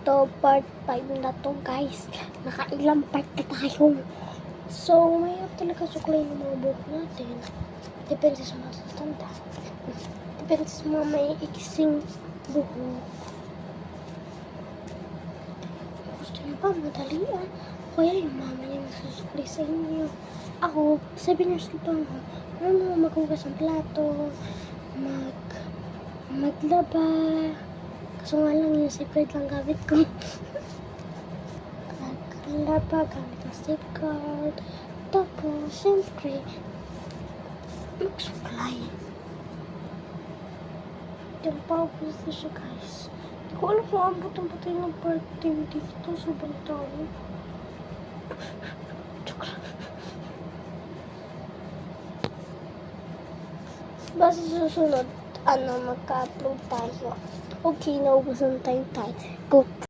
to part 5 na to guys. Nakailang part na tayo. So, mahirap talaga suklayin ng mga buhok natin. Depende sa mga tatanda. Depende sa mga may iksing buhok. Gusto niyo ba madalian? Kaya yung mama niya nagsusuklay sa inyo. Ako, 7 years old pa ako. Ano, maghugas ng plato, maglaba. Kaso nga lang yung safeguard lang gamit ko. Maglaba gamit ang safeguard. Tapos, syempre, magsuklay. Yung paubos na siya guys. Hindi ko alam kung abot ang patay ng birthday dito. Sobrang tao. Joke lang. Basta susunod, magka-upload tayo. Okay, naubusan tayong time. Go.